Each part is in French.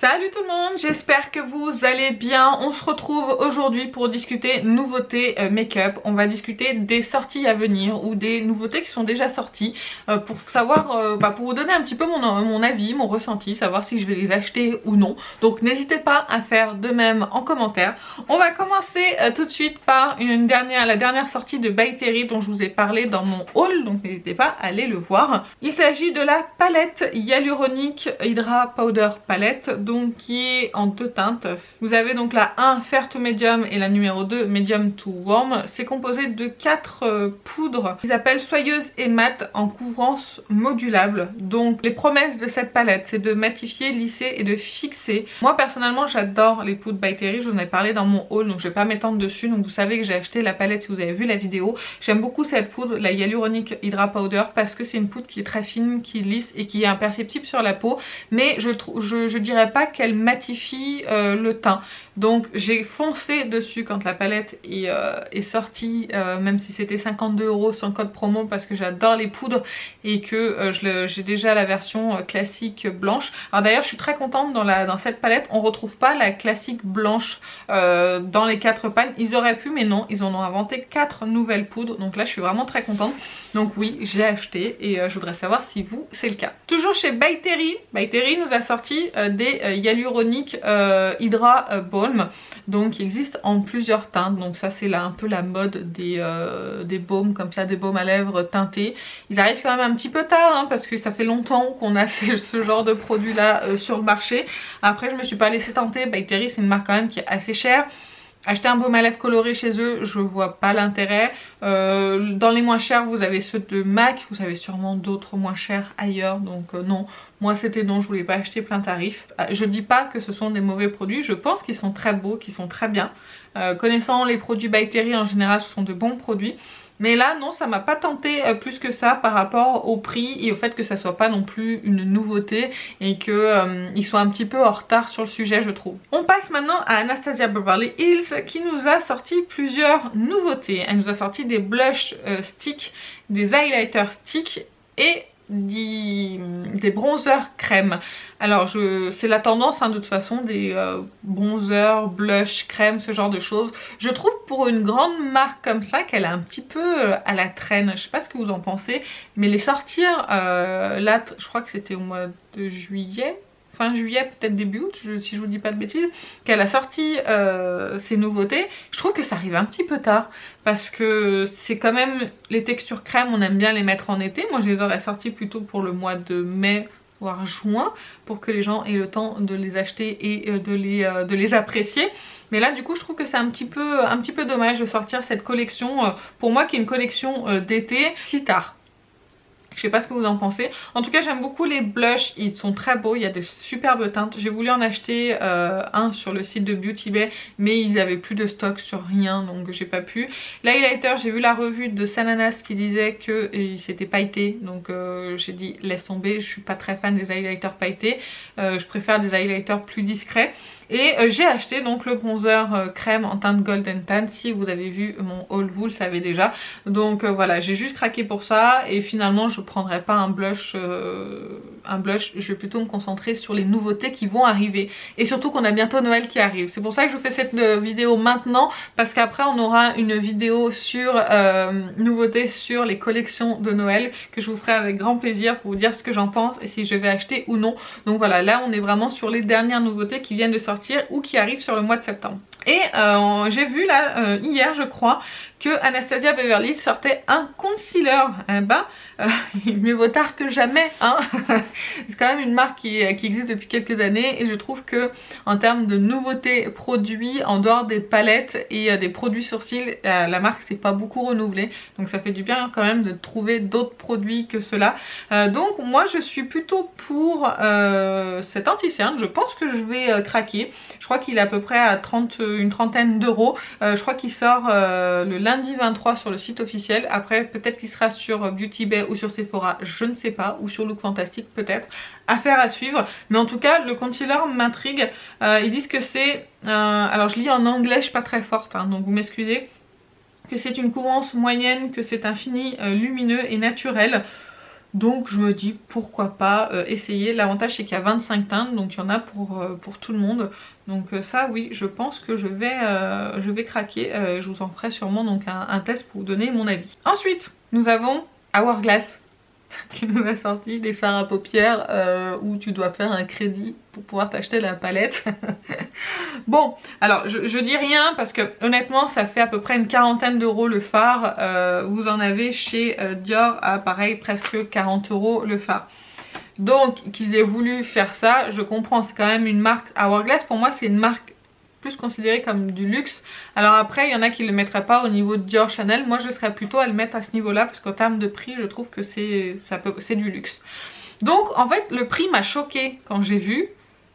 Salut tout le monde, j'espère que vous allez bien. On se retrouve aujourd'hui pour discuter nouveautés make-up. On va discuter des sorties à venir ou des nouveautés qui sont déjà sorties pour savoir, pour vous donner un petit peu mon avis, mon ressenti, savoir si je vais les acheter ou non. Donc n'hésitez pas à faire de même en commentaire. On va commencer tout de suite par la dernière sortie de By Terry dont je vous ai parlé dans mon haul, donc n'hésitez pas à aller le voir. Il s'agit de la palette Hyaluronic Hydra Powder Palette, donc qui est en deux teintes. Vous avez donc la 1 Fair to Medium et la numéro 2 Medium to Warm. C'est composé de 4 poudres qu'ils appellent soyeuse et mat en couvrance modulable. Donc les promesses de cette palette, c'est de matifier, lisser et de fixer. Moi personnellement j'adore les poudres By Terry, je vous en ai parlé dans mon haul donc je vais pas m'étendre dessus. Donc vous savez que j'ai acheté la palette si vous avez vu la vidéo. J'aime beaucoup cette poudre, la Hyaluronic Hydra Powder, parce que c'est une poudre qui est très fine, qui lisse et qui est imperceptible sur la peau, mais je dirais pas qu'elle matifie le teint. Donc j'ai foncé dessus quand la palette est sortie, même si c'était 52 € sans code promo, parce que j'adore les poudres et que j'ai déjà la version classique blanche. Alors d'ailleurs je suis très contente dans cette palette, on retrouve pas la classique blanche dans les 4 pannes. Ils auraient pu mais non, ils en ont inventé 4 nouvelles poudres, donc là je suis vraiment très contente. Donc oui, j'ai acheté et je voudrais savoir si vous c'est le cas. Toujours chez By Terry, By Terry nous a sorti des Hyaluronic Hydra Balm, donc qui existent en plusieurs teintes. Donc ça c'est là un peu la mode des baumes comme ça, des baumes à lèvres teintés. Ils arrivent quand même un petit peu tard hein, parce que ça fait longtemps qu'on a ce genre de produit là sur le marché. Après je me suis pas laissée tenter, By Terry c'est une marque quand même qui est assez chère. Acheter un baume à lèvres coloré chez eux, je vois pas l'intérêt. Dans les moins chers, vous avez ceux de MAC, vous avez sûrement d'autres moins chers ailleurs, donc non. Moi c'était non, je voulais pas acheter plein tarif. Je dis pas que ce sont des mauvais produits, je pense qu'ils sont très beaux, qu'ils sont très bien. Connaissant les produits By Terry en général, ce sont de bons produits. Mais là non, ça m'a pas tenté plus que ça par rapport au prix et au fait que ça soit pas non plus une nouveauté et qu'ils soient un petit peu en retard sur le sujet je trouve. On passe maintenant à Anastasia Beverly Hills qui nous a sorti plusieurs nouveautés. Elle nous a sorti des blush sticks, des highlighter sticks et des bronzers crème. Alors c'est la tendance hein, de toute façon des bronzers, blush, crème, ce genre de choses. Je trouve pour une grande marque comme ça qu'elle est un petit peu à la traîne. Je sais pas ce que vous en pensez, mais les sortir là, je crois que c'était au mois de juillet. Fin juillet, peut-être début août, si je vous dis pas de bêtises, qu'elle a sorti ces nouveautés. Je trouve que ça arrive un petit peu tard parce que c'est quand même les textures crème, on aime bien les mettre en été. Moi je les aurais sorties plutôt pour le mois de mai voire juin pour que les gens aient le temps de les acheter et de les apprécier. Mais là du coup je trouve que c'est un petit peu dommage de sortir cette collection pour moi qui est une collection d'été si tard. Je sais pas ce que vous en pensez. En tout cas j'aime beaucoup les blushs, ils sont très beaux, il y a de superbes teintes. J'ai voulu en acheter un sur le site de Beauty Bay mais ils avaient plus de stock sur rien donc j'ai pas pu. L'highlighter, j'ai vu la revue de Sananas qui disait que c'était pailleté donc j'ai dit laisse tomber, je suis pas très fan des highlighters pailletés. Je préfère des highlighters plus discrets. Et j'ai acheté donc le bronzer crème en teinte Golden Tan. Si vous avez vu mon haul, vous le savez déjà. Donc voilà, j'ai juste craqué pour ça. Et finalement, je prendrai pas un blush. Je vais plutôt me concentrer sur les nouveautés qui vont arriver. Et surtout qu'on a bientôt Noël qui arrive. C'est pour ça que je vous fais cette vidéo maintenant. Parce qu'après, on aura une vidéo sur nouveautés sur les collections de Noël. Que je vous ferai avec grand plaisir pour vous dire ce que j'en pense et si je vais acheter ou non. Donc voilà, là on est vraiment sur les dernières nouveautés qui viennent de sortir ou qui arrive sur le mois de septembre. Et j'ai vu là hier je crois que Anastasia Beverly sortait un concealer. Mieux vaut tard que jamais hein. C'est quand même une marque qui existe depuis quelques années et je trouve que en termes de nouveautés produits en dehors des palettes et des produits sourcils, la marque s'est pas beaucoup renouvelée donc ça fait du bien quand même de trouver d'autres produits que cela. Donc moi je suis plutôt pour cet anti-cerne, je pense que je vais craquer. Je crois qu'il est à peu près à une trentaine d'euros. Je crois qu'il sort le lundi 23 sur le site officiel. Après peut-être qu'il sera sur Beauty Bay ou sur Sephora, je ne sais pas, ou sur Look Fantastic peut-être. Affaire à suivre. Mais en tout cas le concealer m'intrigue. Ils disent que c'est... alors je lis en anglais, je suis pas très forte hein, donc vous m'excusez. Que c'est une couvrance moyenne, que c'est un fini lumineux et naturel. Donc je me dis pourquoi pas essayer. L'avantage c'est qu'il y a 25 teintes, donc il y en a pour tout le monde. Donc ça oui, je pense que je vais craquer. Je vous en ferai sûrement donc un test pour vous donner mon avis. Ensuite, nous avons Hourglass qui nous a sorti des fards à paupières où tu dois faire un crédit pour pouvoir t'acheter la palette. Bon, alors je dis rien parce que honnêtement ça fait à peu près une quarantaine d'euros le fard. Vous en avez chez Dior à pareil presque 40 euros le fard. Donc qu'ils aient voulu faire ça, je comprends, c'est quand même une marque Hourglass. Pour moi c'est une marque plus considérée comme du luxe. Alors après il y en a qui le mettraient pas au niveau de Dior, Chanel. Moi je serais plutôt à le mettre à ce niveau là parce qu'en termes de prix je trouve que c'est du luxe. Donc en fait le prix m'a choquée quand j'ai vu,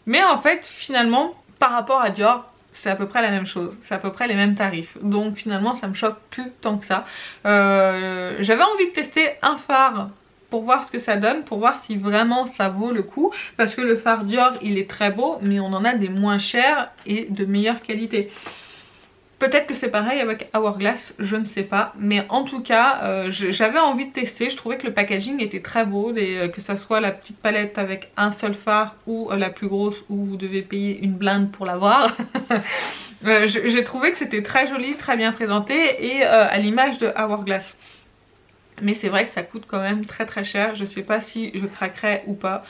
mais en fait finalement par rapport à Dior c'est à peu près la même chose, c'est à peu près les mêmes tarifs, donc finalement ça me choque plus tant que ça. J'avais envie de tester un fard pour voir ce que ça donne, pour voir si vraiment ça vaut le coup, parce que le fard Dior il est très beau mais on en a des moins chers et de meilleure qualité. Peut-être que c'est pareil avec Hourglass, je ne sais pas, mais en tout cas j'avais envie de tester. Je trouvais que le packaging était très beau, que ça soit la petite palette avec un seul fard ou la plus grosse où vous devez payer une blinde pour l'avoir. J'ai trouvé que c'était très joli, très bien présenté et à l'image de Hourglass. Mais c'est vrai que ça coûte quand même très très cher. Je sais pas si je craquerai ou pas.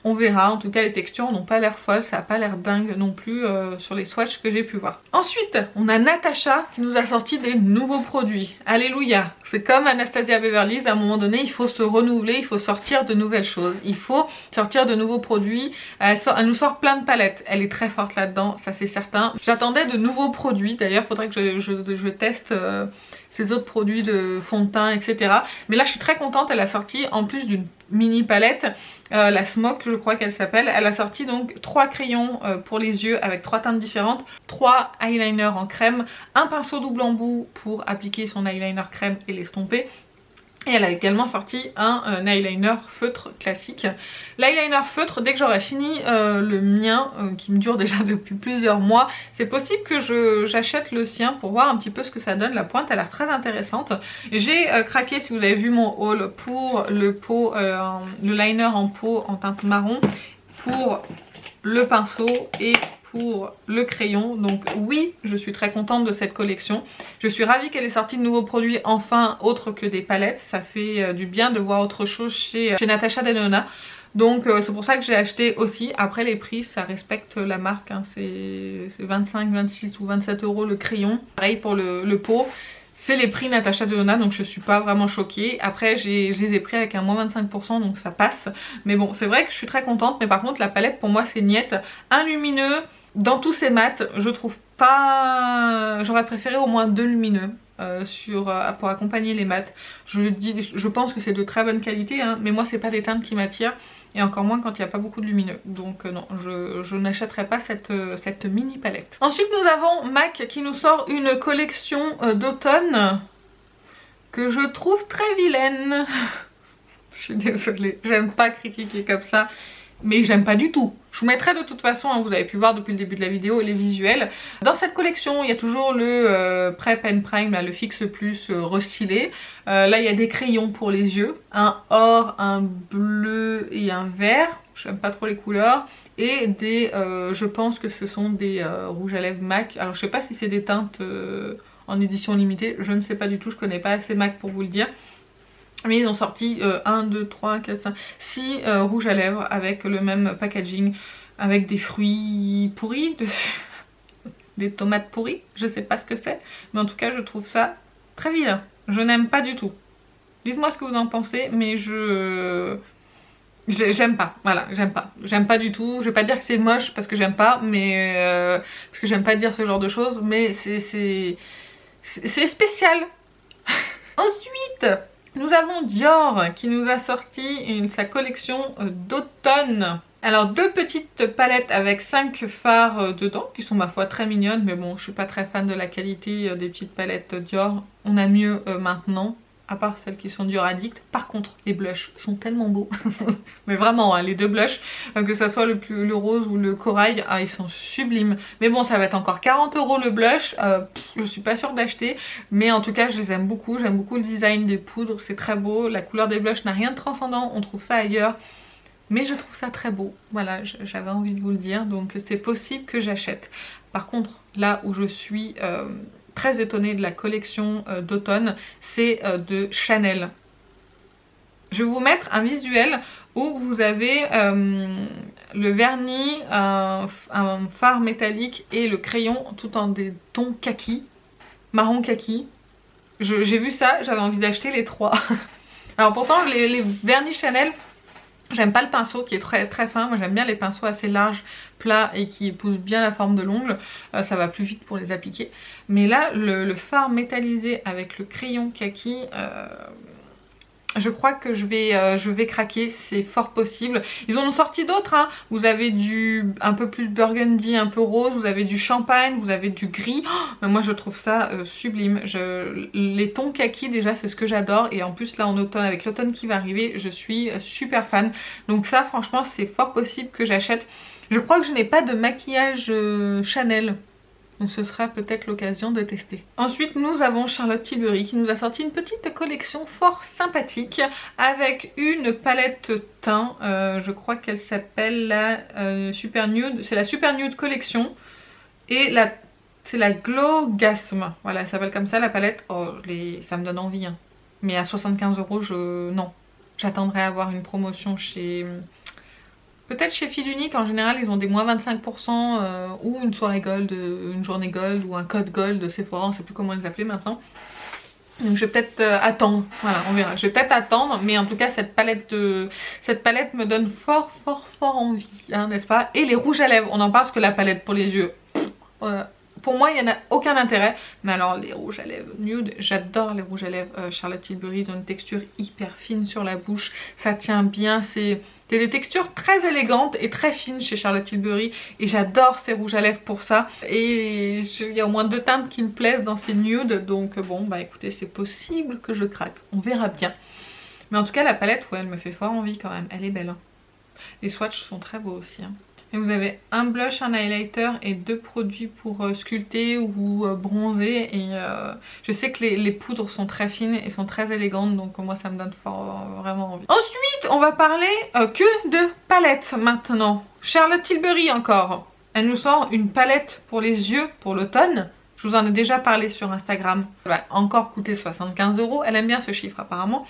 On verra. En tout cas les textures n'ont pas l'air folles. Ça n'a pas l'air dingue non plus sur les swatchs que j'ai pu voir. Ensuite on a Natasha qui nous a sorti des nouveaux produits. Alléluia. C'est comme Anastasia Beverly Hills. À un moment donné il faut se renouveler. Il faut sortir de nouvelles choses. Il faut sortir de nouveaux produits. Elle nous sort plein de palettes. Elle est très forte là-dedans. Ça c'est certain. J'attendais de nouveaux produits. D'ailleurs faudrait que je teste... ces autres produits de fond de teint etc. Mais là je suis très contente, elle a sorti en plus d'une mini palette, la Smoke je crois qu'elle s'appelle. Elle a sorti donc 3 crayons pour les yeux avec 3 teintes différentes, 3 eyeliners en crème, un pinceau double embout pour appliquer son eyeliner crème et l'estomper. Et elle a également sorti un eyeliner feutre classique. L'eyeliner feutre, dès que j'aurai fini le mien, qui me dure déjà depuis plusieurs mois, c'est possible que j'achète le sien pour voir un petit peu ce que ça donne. La pointe a l'air très intéressante. J'ai craqué, si vous avez vu mon haul, pour le liner en peau en teinte marron, pour le pinceau et pour le crayon. Donc oui, je suis très contente de cette collection. Je suis ravie qu'elle ait sorti de nouveaux produits enfin autres que des palettes. Ça fait du bien de voir autre chose chez Natasha Denona. Donc c'est pour ça que j'ai acheté aussi. Après les prix ça respecte la marque, hein. C'est 25, 26 ou 27 euros le crayon. Pareil pour le pot. C'est les prix Natasha Denona, donc je suis pas vraiment choquée. Après je les ai pris avec un moins 25% donc ça passe. Mais bon c'est vrai que je suis très contente. Mais par contre la palette pour moi c'est niette. Un lumineux dans tous ces mats, je trouve pas... J'aurais préféré au moins 2 lumineux pour accompagner les mats. Je pense que c'est de très bonne qualité hein, mais moi c'est pas des teintes qui m'attirent. Et encore moins quand il n'y a pas beaucoup de lumineux. Donc non, je n'achèterai pas cette mini palette. Ensuite nous avons MAC qui nous sort une collection d'automne que je trouve très vilaine. Je suis désolée, j'aime pas critiquer comme ça. Mais j'aime pas du tout. Je vous mettrai de toute façon, hein, vous avez pu voir depuis le début de la vidéo, les visuels. Dans cette collection, il y a toujours le Prep and Prime, là, le Fixe Plus restylé. Là, il y a des crayons pour les yeux. Un or, un bleu et un vert. J'aime pas trop les couleurs. Et des, je pense que ce sont des rouges à lèvres MAC. Alors je sais pas si c'est des teintes en édition limitée. Je ne sais pas du tout, je connais pas assez MAC pour vous le dire. Mais ils ont sorti 1, 2, 3, 4, 5, 6 rouges à lèvres avec le même packaging, avec des fruits pourris, des tomates pourries, je sais pas ce que c'est, mais en tout cas je trouve ça très vilain, je n'aime pas du tout. Dites-moi ce que vous en pensez, mais j'aime pas, voilà, j'aime pas du tout. Je vais pas dire que c'est moche parce que j'aime pas, mais parce que j'aime pas dire ce genre de choses, mais c'est spécial. Ensuite nous avons Dior qui nous a sorti sa collection d'automne. Alors 2 petites palettes avec 5 fards dedans qui sont ma foi très mignonnes, mais bon je suis pas très fan de la qualité des petites palettes Dior. On a mieux maintenant à part celles qui sont dures addict. Par contre, les blushs sont tellement beaux. Mais vraiment, hein, les deux blushs, que ça soit le rose ou le corail, ah, ils sont sublimes. Mais bon, ça va être encore 40 € le blush. Je suis pas sûre d'acheter. Mais en tout cas, je les aime beaucoup. J'aime beaucoup le design des poudres, c'est très beau. La couleur des blushs n'a rien de transcendant, on trouve ça ailleurs. Mais je trouve ça très beau. Voilà, j'avais envie de vous le dire. Donc c'est possible que j'achète. Par contre, là où je suis... très étonnée de la collection d'automne, c'est de Chanel. Je vais vous mettre un visuel où vous avez le vernis, un fard métallique et le crayon tout en des tons kaki, marron kaki. J'ai vu ça, j'avais envie d'acheter les trois. Alors pourtant les vernis Chanel, j'aime pas le pinceau qui est très très fin, moi j'aime bien les pinceaux assez larges, plats et qui épousent bien la forme de l'ongle, ça va plus vite pour les appliquer. Mais là le fard métallisé avec le crayon kaki, je crois que je vais craquer, c'est fort possible. Ils en ont sorti d'autres, hein. Vous avez du un peu plus burgundy, un peu rose, vous avez du champagne, vous avez du gris. Oh, mais moi je trouve ça sublime. Les tons kaki déjà c'est ce que j'adore. Et en plus là en automne, avec l'automne qui va arriver, je suis super fan. Donc ça franchement c'est fort possible que j'achète. Je crois que je n'ai pas de maquillage Chanel. Donc ce sera peut-être l'occasion de tester. Ensuite nous avons Charlotte Tilbury qui nous a sorti une petite collection fort sympathique avec une palette teint. Je crois qu'elle s'appelle la Super Nude. C'est la Super Nude Collection. Et c'est la Glow Gasm. Voilà, elle s'appelle comme ça la palette. Oh, ça me donne envie. Hein. Mais à 75 €, non. J'attendrai à avoir une promotion chez... Peut-être chez Fil Unique, en général, ils ont des moins 25% ou une soirée gold, une journée gold ou un code gold de Sephora, on ne sait plus comment les appeler maintenant. Donc je vais peut-être attendre, voilà, on verra. Je vais peut-être attendre, mais en tout cas cette palette me donne fort envie, hein, n'est-ce pas? Et les rouges à lèvres, on en parle parce que la palette pour les yeux... pour moi, il n'y en a aucun intérêt. Mais alors, les rouges à lèvres nude, j'adore les rouges à lèvres Charlotte Tilbury. Ils ont une texture hyper fine sur la bouche. Ça tient bien. C'est des textures très élégantes et très fines chez Charlotte Tilbury. Et j'adore ces rouges à lèvres pour ça. Et il y a au moins 2 teintes qui me plaisent dans ces nudes. Donc bon, bah écoutez, c'est possible que je craque. On verra bien. Mais en tout cas, la palette, ouais, elle me fait fort envie quand même. Elle est belle. Hein. Les swatchs sont très beaux aussi. Hein. Et vous avez un blush, un highlighter et 2 produits pour sculpter ou bronzer. Et je sais que les poudres sont très fines et sont très élégantes. Donc moi ça me donne vraiment envie. Ensuite on va parler que de palettes maintenant. Charlotte Tilbury encore. Elle nous sort une palette pour les yeux pour l'automne. Je vous en ai déjà parlé sur Instagram. Elle va encore coûter 75 €. Elle aime bien ce chiffre apparemment.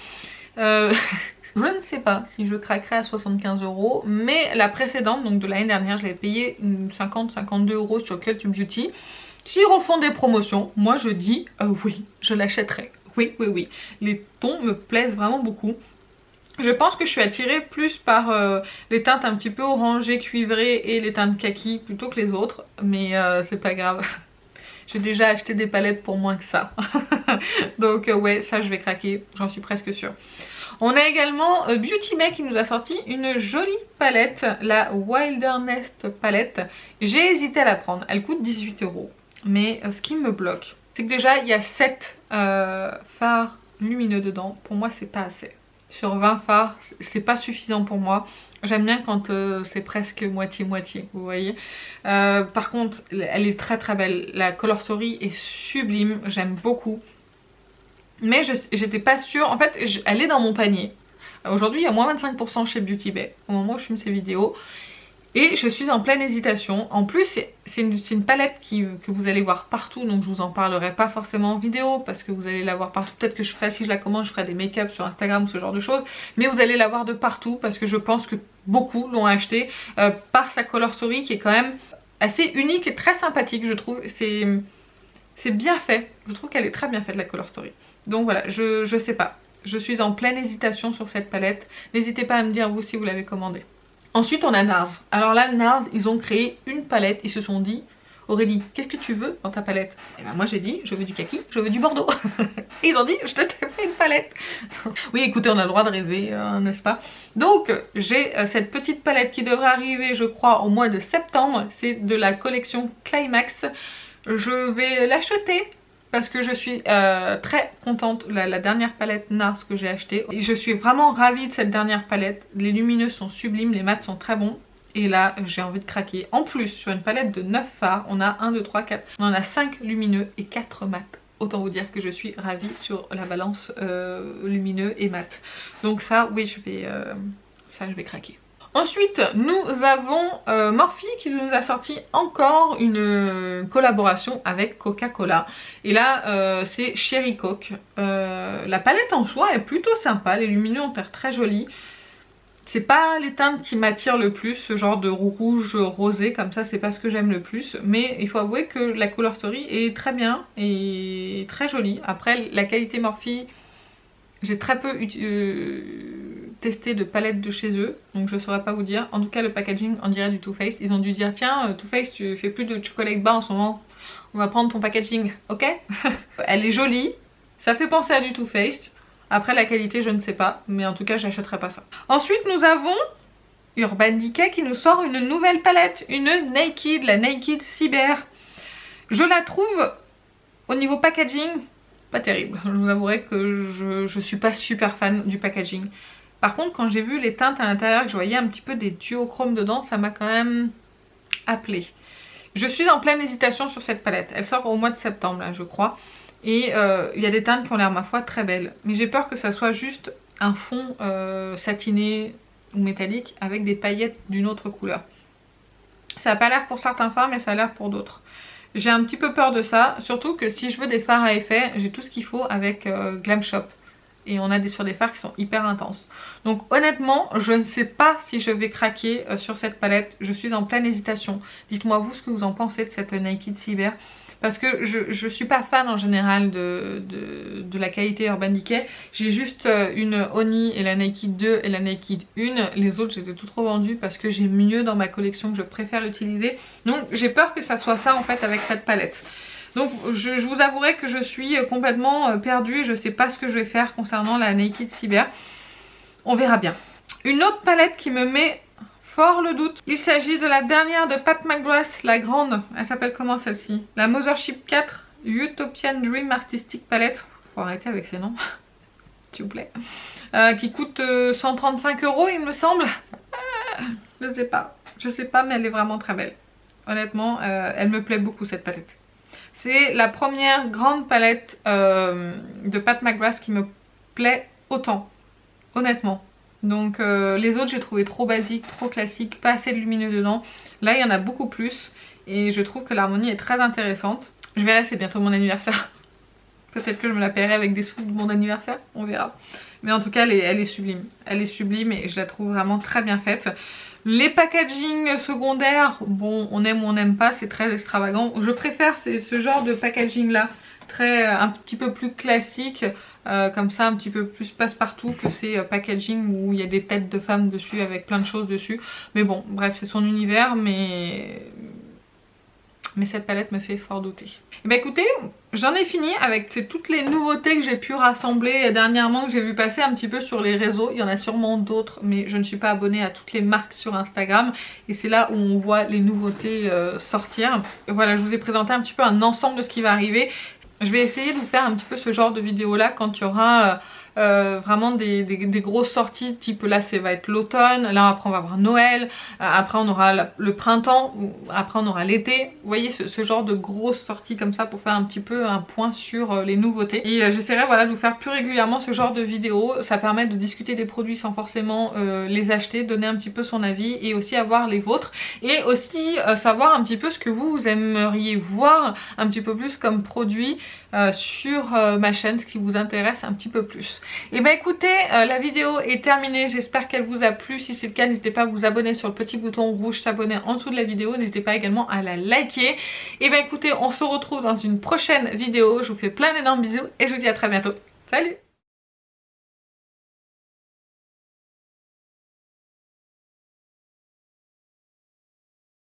Je ne sais pas si je craquerai à 75 €, mais la précédente, donc de l'année dernière, je l'avais payée 50-52 € sur Cult Beauty. S'ils refont des promotions, moi je dis oui, je l'achèterai. Oui. Les tons me plaisent vraiment beaucoup. Je pense que je suis attirée plus par les teintes un petit peu orangées, cuivrées et les teintes kaki plutôt que les autres, mais c'est pas grave. J'ai déjà acheté des palettes pour moins que ça. Donc ouais, ça je vais craquer, j'en suis presque sûre. On a également Beauty Bay qui nous a sorti une jolie palette, la Wilderness palette. J'ai hésité à la prendre, elle coûte 18 €. Mais ce qui me bloque, c'est que déjà il y a 7 fards lumineux dedans. Pour moi c'est pas assez. Sur 20 fards, c'est pas suffisant pour moi. J'aime bien quand c'est presque moitié-moitié, vous voyez. Par contre, elle est très belle. La Color Story est sublime, j'aime beaucoup. Mais j'étais pas sûre, en fait elle est dans mon panier. Aujourd'hui il y a moins 25% chez Beauty Bay au moment où je filme ces vidéos. Et je suis en pleine hésitation. En plus c'est une palette que vous allez voir partout. Donc je vous en parlerai pas forcément en vidéo parce que vous allez la voir partout. Peut-être que si je la commande je ferai des make-up sur Instagram ou ce genre de choses. Mais vous allez la voir de partout parce que je pense que beaucoup l'ont acheté par sa Color Story qui est quand même assez unique et très sympathique je trouve. C'est bien fait. Je trouve qu'elle est très bien faite la Color Story. Donc voilà, je sais pas. Je suis en pleine hésitation sur cette palette. N'hésitez pas à me dire vous si vous l'avez commandée. Ensuite on a NARS. Alors là NARS ils ont créé une palette. Ils se sont dit Aurélie qu'est-ce que tu veux dans ta palette? Et ben moi j'ai dit je veux du kaki, je veux du bordeaux. Et ils ont dit je te fais une palette. Oui écoutez on a le droit de rêver n'est-ce pas? Donc j'ai cette petite palette qui devrait arriver je crois au mois de septembre. C'est de la collection Climax. Je vais l'acheter parce que je suis très contente. La dernière palette NARS que j'ai achetée, et je suis vraiment ravie de cette dernière palette. Les lumineux sont sublimes, les mats sont très bons. Et là, j'ai envie de craquer. En plus, sur une palette de 9 fards, on a 1, 2, 3, 4. On en a 5 lumineux et 4 mats. Autant vous dire que je suis ravie sur la balance lumineux et mat. Donc ça, oui, je vais craquer. Ensuite, nous avons Morphe qui nous a sorti encore une collaboration avec Coca-Cola. Et là, c'est Cherry Coke. La palette en soi est plutôt sympa. Les lumineux ont l'air très jolis. C'est pas les teintes qui m'attirent le plus, ce genre de rouge rosé comme ça, c'est pas ce que j'aime le plus. Mais il faut avouer que la Color Story est très bien et très jolie. Après, la qualité Morphe, j'ai très peu testé de palettes de chez eux, donc je saurais pas vous dire. En tout cas, le packaging, on dirait du Too Faced. Ils ont dû dire, tiens, Too Faced, tu fais plus de chocolate bar en ce moment, on va prendre ton packaging, ok? Elle est jolie, ça fait penser à du Too Faced. Après la qualité je ne sais pas, mais en tout cas j'achèterai pas ça. Ensuite nous avons Urban Decay qui nous sort une nouvelle palette, une Naked, la Naked Cyber. Je la trouve au niveau packaging pas terrible. Je vous avouerai que je suis pas super fan du packaging. Par contre quand j'ai vu les teintes à l'intérieur, que je voyais un petit peu des duochromes dedans, ça m'a quand même appelé. Je suis en pleine hésitation sur cette palette. Elle sort au mois de septembre là je crois. Et il y a des teintes qui ont l'air ma foi très belles. Mais j'ai peur que ça soit juste un fond satiné ou métallique avec des paillettes d'une autre couleur. Ça n'a pas l'air pour certains fards mais ça a l'air pour d'autres. J'ai un petit peu peur de ça. Surtout que si je veux des fards à effet, j'ai tout ce qu'il faut avec Glam Shop. Et on a sur des fards qui sont hyper intenses. Donc honnêtement, je ne sais pas si je vais craquer sur cette palette. Je suis en pleine hésitation. Dites-moi vous ce que vous en pensez de cette Naked Cyber. Parce que je suis pas fan en général de la qualité Urban Decay. J'ai juste une Oni et la Naked 2 et la Naked 1. Les autres je les ai toutes revendues parce que j'ai mieux dans ma collection que je préfère utiliser. Donc j'ai peur que ça soit ça en fait avec cette palette. Donc je vous avouerai que je suis complètement perdue et je sais pas ce que je vais faire concernant la Naked Cyber. On verra bien. Une autre palette qui me met fort le doute. Il s'agit de la dernière de Pat McGrath, la grande. Elle s'appelle comment celle-ci? La Mothership 4 Utopian Dream Artistic Palette. Faut arrêter avec ces noms, s'il vous plaît. Qui coûte 135 € il me semble. Je sais pas mais elle est vraiment très belle. Honnêtement, elle me plaît beaucoup cette palette. C'est la première grande palette de Pat McGrath qui me plaît autant, honnêtement. Donc les autres j'ai trouvé trop basiques, trop classiques, pas assez de lumineux dedans. Là il y en a beaucoup plus et je trouve que l'harmonie est très intéressante. Je verrai, c'est bientôt mon anniversaire. Peut-être que je me la paierai avec des sous de mon anniversaire, on verra. Mais en tout cas elle est sublime. Elle est sublime et je la trouve vraiment très bien faite. Les packaging secondaires, bon on aime ou on n'aime pas, c'est très extravagant. Je préfère ce genre de packaging là, un petit peu plus classique. Comme ça un petit peu plus passe-partout que ces packaging où il y a des têtes de femmes dessus avec plein de choses dessus. Mais bon bref c'est son univers mais cette palette me fait fort douter. Et bah écoutez, j'en ai fini avec toutes les nouveautés que j'ai pu rassembler dernièrement, que j'ai vu passer un petit peu sur les réseaux. Il y en a sûrement d'autres mais je ne suis pas abonnée à toutes les marques sur Instagram. Et c'est là où on voit les nouveautés sortir. Et voilà, je vous ai présenté un petit peu un ensemble de ce qui va arriver. Je vais essayer de vous faire un petit peu ce genre de vidéo là quand il y aura vraiment des grosses sorties, type là ça va être l'automne, là après on va avoir Noël, après on aura le printemps, après on aura l'été. Vous voyez ce genre de grosses sorties comme ça pour faire un petit peu un point sur les nouveautés. Et j'essaierai voilà, de vous faire plus régulièrement ce genre de vidéos. Ça permet de discuter des produits sans forcément les acheter, donner un petit peu son avis et aussi avoir les vôtres. Et aussi savoir un petit peu ce que vous aimeriez voir un petit peu plus comme produit sur ma chaîne, ce qui vous intéresse un petit peu plus. Et bah écoutez, la vidéo est terminée, j'espère qu'elle vous a plu. Si c'est le cas, n'hésitez pas à vous abonner sur le petit bouton rouge s'abonner en dessous de la vidéo, n'hésitez pas également à la liker. Et bah écoutez, on se retrouve dans une prochaine vidéo, je vous fais plein d'énormes bisous et je vous dis à très bientôt. Salut!